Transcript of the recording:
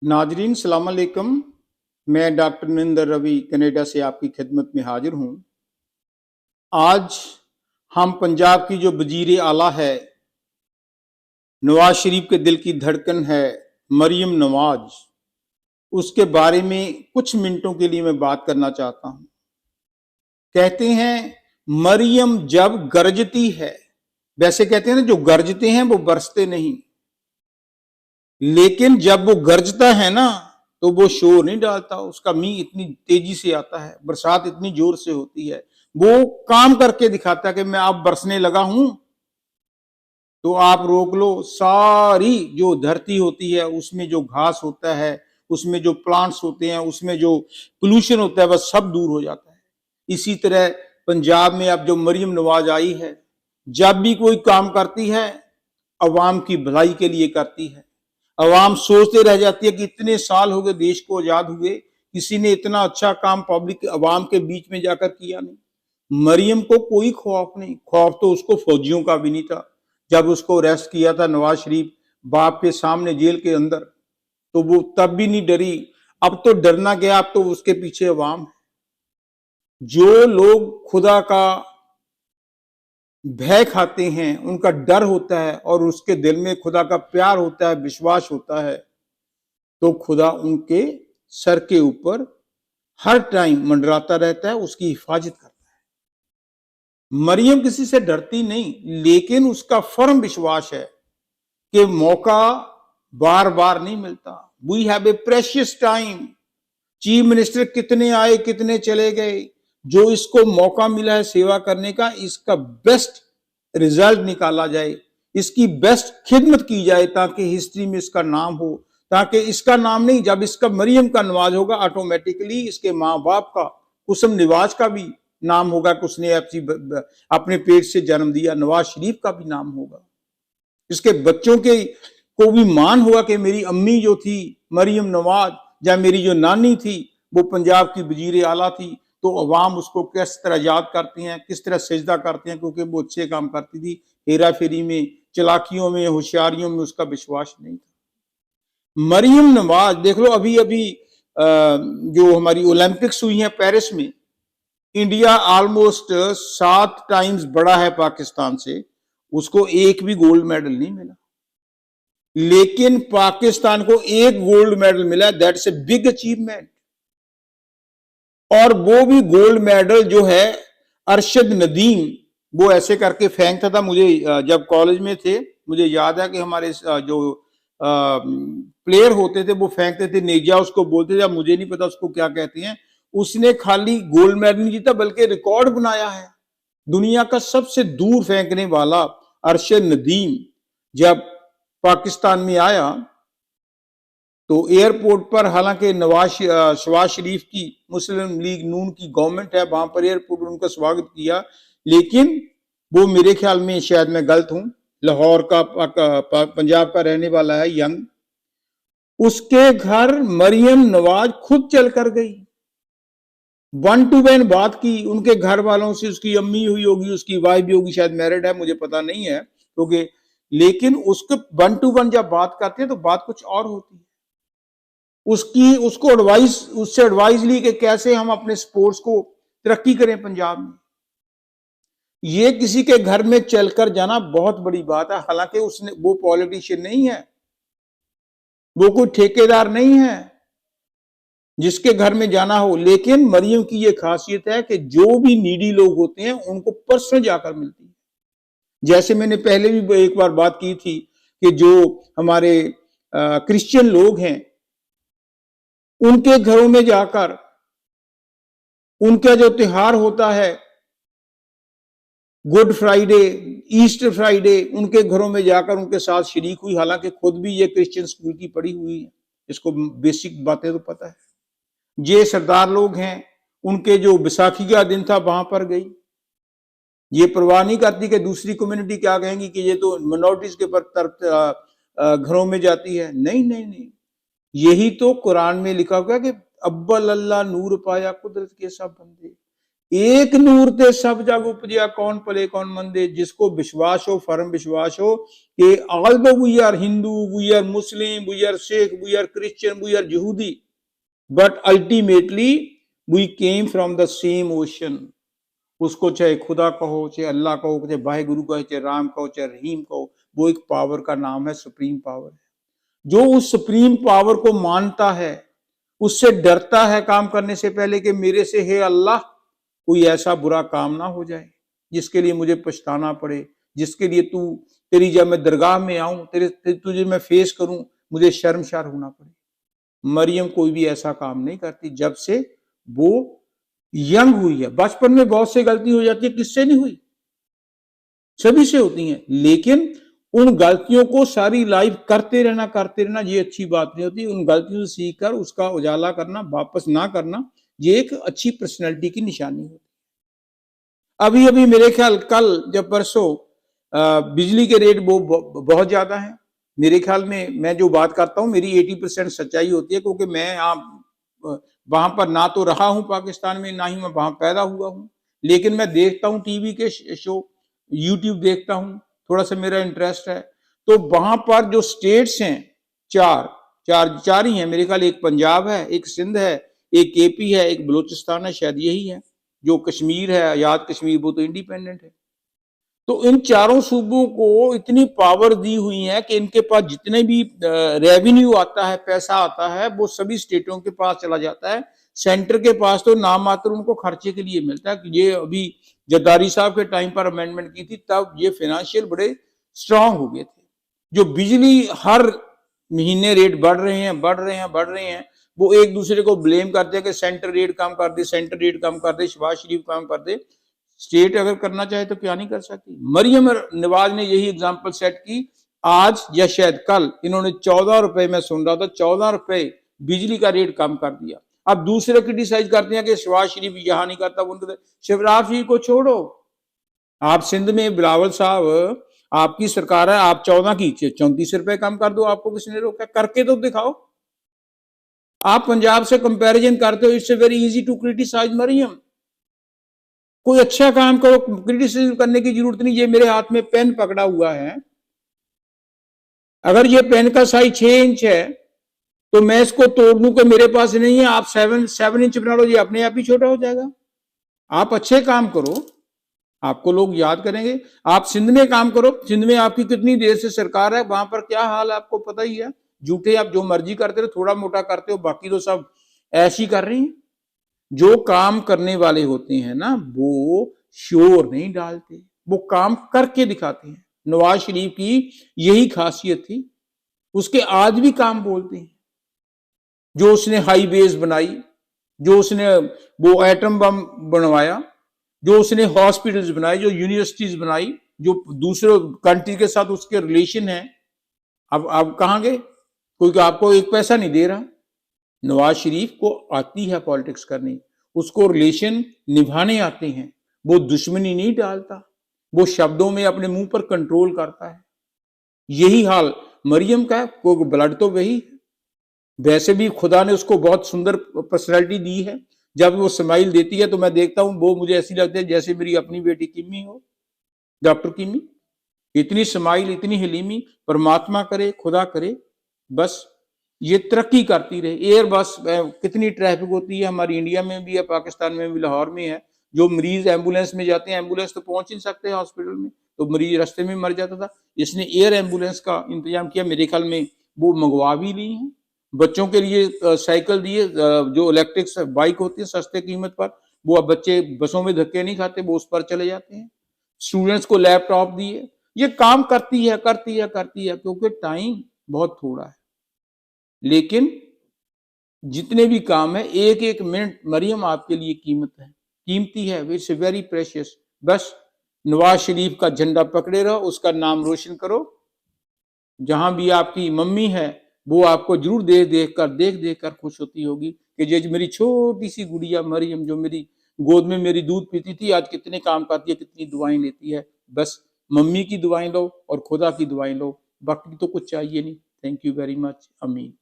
नाजरीन सलाम अलैकुम। मैं डॉक्टर नरेंद्र रवि कनाडा से आपकी खिदमत में हाजिर हूँ। आज हम पंजाब की जो वजीर आला है, नवाज शरीफ के दिल की धड़कन है, मरियम नवाज, उसके बारे में कुछ मिनटों के लिए मैं बात करना चाहता हूँ। कहते हैं मरियम जब गरजती है, वैसे कहते हैं ना जो गरजते हैं वो बरसते नहीं, लेकिन जब वो गरजता है ना तो वो शोर नहीं डालता, उसका मी इतनी तेजी से आता है, बरसात इतनी जोर से होती है, वो काम करके दिखाता है कि मैं अब बरसने लगा हूं। तो आप रोक लो, सारी जो धरती होती है उसमें जो घास होता है, उसमें जो प्लांट्स होते हैं, उसमें जो पोल्यूशन होता है, वह सब दूर हो जाता है। इसी तरह पंजाब में अब जो मरियम नवाज आई है, जब भी कोई काम करती है अवाम की भलाई के लिए करती है। अवाम सोचते रह जाती है कि इतने साल हो गए देश को आजाद हुए, किसी ने इतना अच्छा काम पब्लिक अवाम के बीच में जाकर किया नहीं। मरियम को कोई खौफ नहीं, खौफ तो उसको फौजियों का भी नहीं था। जब उसको अरेस्ट किया था नवाज शरीफ बाप के सामने जेल के अंदर, तो वो तब भी नहीं डरी। अब तो डरना गया, अब तो उसके पीछे अवाम है। जो लोग खुदा का भय खाते हैं, उनका डर होता है और उसके दिल में खुदा का प्यार होता है, विश्वास होता है, तो खुदा उनके सर के ऊपर हर टाइम मंडराता रहता है, उसकी हिफाजत करता है। मरियम किसी से डरती नहीं, लेकिन उसका फर्म विश्वास है कि मौका बार बार नहीं मिलता। We have a precious time. Chief minister कितने आए कितने चले गए, जो इसको मौका मिला है सेवा करने का, इसका बेस्ट रिजल्ट निकाला जाए, इसकी बेस्ट खिदमत की जाए, ताकि हिस्ट्री में इसका नाम हो। ताकि इसका नाम नहीं, जब इसका मरियम का नवाज होगा, ऑटोमेटिकली इसके माँ बाप का, कुसुम नवाज का भी नाम होगा कि उसने अपने पेट से जन्म दिया। नवाज शरीफ का भी नाम होगा, इसके बच्चों के को भी मान होगा कि मेरी अम्मी जो थी मरियम नवाज, या मेरी जो नानी थी वो पंजाब की वजीर आला थी। तो अवाम उसको किस तरह याद करती हैं, किस तरह सजदा करते हैं, क्योंकि वो अच्छे काम करती थी। हेरा फेरी में, चलाकियों में, होशियारियों में उसका विश्वास नहीं था। मरियम नवाज देख लो, अभी अभी जो हमारी ओलंपिक्स हुई है पेरिस में, इंडिया ऑलमोस्ट 7 टाइम्स बड़ा है पाकिस्तान से, उसको एक भी गोल्ड मेडल नहीं मिला। लेकिन पाकिस्तान को एक गोल्ड मेडल मिला, दैट्स ए बिग अचीवमेंट। और वो भी गोल्ड मेडल जो है अरशद नदीम, वो ऐसे करके फेंकता था। मुझे जब कॉलेज में थे, मुझे याद है कि हमारे जो प्लेयर होते थे वो फेंकते थे नेजा, उसको बोलते थे, मुझे नहीं पता उसको क्या कहते हैं। उसने खाली गोल्ड मेडल नहीं जीता बल्कि रिकॉर्ड बनाया है, दुनिया का सबसे दूर फेंकने वाला अरशद नदीम जब पाकिस्तान में आया तो एयरपोर्ट पर, हालांकि शहबाज शरीफ की मुस्लिम लीग नून की गवर्नमेंट है, वहां पर एयरपोर्ट पर उनका स्वागत किया, लेकिन वो मेरे ख्याल में, शायद मैं गलत हूं, लाहौर का पंजाब का रहने वाला है, यंग, उसके घर मरियम नवाज खुद चल कर गई, 1 to 1 बात की उनके घर वालों से। उसकी अम्मी हुई होगी, उसकी वाइफ भी होगी, शायद मैरिड है, मुझे पता नहीं है क्योंकि, लेकिन उसके 1 to 1 जब बात करते हैं तो बात कुछ और होती है। उसको एडवाइस, उससे एडवाइस ली कि कैसे हम अपने स्पोर्ट्स को तरक्की करें पंजाब में। ये किसी के घर में चलकर जाना बहुत बड़ी बात है। हालांकि उसने, वो पॉलिटिशियन नहीं है, वो कोई ठेकेदार नहीं है जिसके घर में जाना हो, लेकिन मरियम की ये खासियत है कि जो भी नीडी लोग होते हैं उनको पर्सनल जाकर मिलती है। जैसे मैंने पहले भी एक बार बात की थी कि जो हमारे क्रिश्चियन लोग हैं, उनके घरों में जाकर उनका जो त्योहार होता है, गुड फ्राइडे, ईस्टर फ्राइडे, उनके घरों में जाकर उनके साथ शरीक हुई। हालांकि खुद भी ये क्रिश्चियन स्कूल की पढ़ी हुई है, इसको बेसिक बातें तो पता है। ये सरदार लोग हैं, उनके जो बैसाखी का दिन था वहां पर गई। ये परवाह नहीं करती कि दूसरी कम्युनिटी क्या कहेंगी कि ये तो मिनोरिटीज के तरफ घरों में जाती है। नहीं नहीं नहीं, यही तो कुरान में लिखा हुआ है कि अव्वल अल्लाह नूर पाया कुदरत के सब बंदे, एक नूर ते सब जग उपजया, कौन पले कौन मंदे। जिसको विश्वास हो, फर्म विश्वास हो कि although we are Hindu, we are Muslim, we are Sikh, we are Christian, we are यहूदी, but ultimately we came from the same ocean. उसको चाहे खुदा कहो, चाहे अल्लाह कहो, चाहे वाहिगुरु कहो, चाहे राम कहो, चाहे रहीम कहो, वो एक पावर का नाम है, सुप्रीम पावर है। जो उस सुप्रीम पावर को मानता है, उससे डरता है काम करने से पहले कि मेरे से हे अल्लाह कोई ऐसा बुरा काम ना हो जाए जिसके लिए मुझे पछताना पड़े, जिसके लिए तू तेरी जब मैं दरगाह में आऊं, तुझे मैं फेस करूं, मुझे शर्मशार होना पड़े। मरियम कोई भी ऐसा काम नहीं करती जब से वो यंग हुई है। बचपन में बहुत सी गलती हो जाती है, किससे नहीं हुई, सभी से होती हैं, लेकिन उन गलतियों को सारी लाइफ करते रहना ये अच्छी बात नहीं होती। उन गलतियों से सीखकर उसका उजाला करना, वापस ना करना, ये एक अच्छी पर्सनैलिटी की निशानी होती है। अभी अभी मेरे ख्याल कल जब परसों बिजली के रेट वो बहुत ज्यादा है। मेरे ख्याल में मैं जो बात करता हूं मेरी 80% सच्चाई होती है, क्योंकि मैं वहां पर ना तो रहा हूं पाकिस्तान में, ना ही मैं वहां पैदा हुआ हूं, लेकिन मैं देखता हूं टीवी के शो, यूट्यूब देखता हूं, थोड़ा सा मेरा इंटरेस्ट है। तो वहां पर जो स्टेट्स हैं, चार ही हैं मेरे ख्याल, एक पंजाब है, एक सिंध है, एक केपी है, एक बलूचिस्तान है, शायद यही है। जो कश्मीर है, आजाद कश्मीर, वो तो इंडिपेंडेंट है। तो इन चारों सूबों को इतनी पावर दी हुई है कि इनके पास जितने भी रेवेन्यू आता है, पैसा आता है, वो सभी स्टेटों के पास चला जाता है। सेंटर के पास तो नाम मात्र उनको खर्चे के लिए मिलता है। ये अभी जरदारी साहब के टाइम पर अमेंडमेंट की थी, तब ये फाइनेंशियल बड़े स्ट्रांग हो गए थे। जो बिजली हर महीने रेट बढ़ रहे हैं, वो एक दूसरे को ब्लेम करते हैं कि सेंटर रेट कम कर दे, शहबाज शरीफ काम कर दे। स्टेट अगर करना चाहे तो क्या नहीं कर सकती। मरियम नवाज ने यही एग्जाम्पल सेट की। आज या शायद कल इन्होंने 14 रुपए, मैं सुन रहा था, 14 रुपए बिजली का रेट कम कर दिया। अब दूसरे क्रिटिसाइज करते हैं कि शहबाज शरीफ यहां नहीं करता, उनको शहबाज शरीफ को छोड़ो। आप सिंध में बिलावल साहब, आपकी सरकार है, आप 14 की 34 रुपए कम कर दो, आपको किसने रोका? करके तो दिखाओ। आप पंजाब से कंपैरिजन करते हो, it's very easy to criticise Maryam. कोई अच्छा काम करो, क्रिटिसिज्म करने की जरूरत नहीं। ये मेरे हाथ में पेन पकड़ा हुआ है, अगर ये पेन का साइज 6 इंच है तो मैं इसको तोड़ दूं कि मेरे पास नहीं है, आप 7 इंच बना लो, ये अपने आप ही छोटा हो जाएगा। आप अच्छे काम करो, आपको लोग याद करेंगे। आप सिंध में काम करो, सिंध में आपकी कितनी देर से सरकार है, वहां पर क्या हाल है आपको पता ही है। झूठे आप जो मर्जी करते हो, थोड़ा मोटा करते हो, बाकी तो सब ऐसी कर रही हैं। जो काम करने वाले होते हैं ना, वो शोर नहीं डालते, वो काम करके दिखाते हैं। नवाज शरीफ की यही खासियत थी, उसके आज भी काम बोलते हैं। जो उसने हाईवेज बनाई, जो उसने वो एटम बम बनवाया, जो उसने हॉस्पिटल्स बनाए, जो यूनिवर्सिटीज बनाई, जो दूसरे कंट्री के साथ उसके रिलेशन है, अब कहां गए? कोई आपको एक पैसा नहीं दे रहा। नवाज शरीफ को आती है पॉलिटिक्स करनी, उसको रिलेशन निभाने आते हैं, वो दुश्मनी नहीं डालता, वो शब्दों में अपने मुंह पर कंट्रोल करता है। यही हाल मरियम का है, को ब्लड तो वही है। वैसे भी खुदा ने उसको बहुत सुंदर पर्सनैलिटी दी है। जब वो स्माइल देती है तो मैं देखता हूं, वो मुझे ऐसी लगती है जैसे मेरी अपनी बेटी किमी हो, डॉक्टर किमी। इतनी स्माइल, इतनी हलीमी, परमात्मा करे, खुदा करे, बस ये तरक्की करती रहे। एयर बस कितनी ट्रैफिक होती है, हमारी इंडिया में भी है, पाकिस्तान में भी, लाहौर में है। जो मरीज एम्बुलेंस में जाते हैं, एम्बुलेंस तो पहुंच ही नहीं सकते हॉस्पिटल में, तो मरीज रास्ते में मर जाता था। इसने एयर एम्बुलेंस का इंतजाम किया, मेरे ख्याल में वो मंगवा भी ली है। बच्चों के लिए साइकिल दिए, जो इलेक्ट्रिक बाइक होती है सस्ते कीमत पर, वो अब बच्चे बसों में धक्के नहीं खाते, वो उस पर चले जाते हैं। स्टूडेंट्स को लैपटॉप दिए। ये काम करती है, क्योंकि टाइम बहुत थोड़ा है। लेकिन जितने भी काम है, एक एक मिनट मरियम आपके लिए कीमती है, इट्स वेरी प्रेशियस। बस नवाज शरीफ का झंडा पकड़े रहो, उसका नाम रोशन करो। जहां भी आपकी मम्मी है, वो आपको जरूर देख देख कर खुश होती होगी कि ये मेरी छोटी सी गुड़िया मरियम, जो मेरी गोद में मेरी दूध पीती थी, आज कितने काम करती है, कितनी दुआएं लेती है। बस मम्मी की दुआएं लो और खुदा की दुआएं लो, बाकी तो कुछ चाहिए नहीं। Thank you very much. Amin.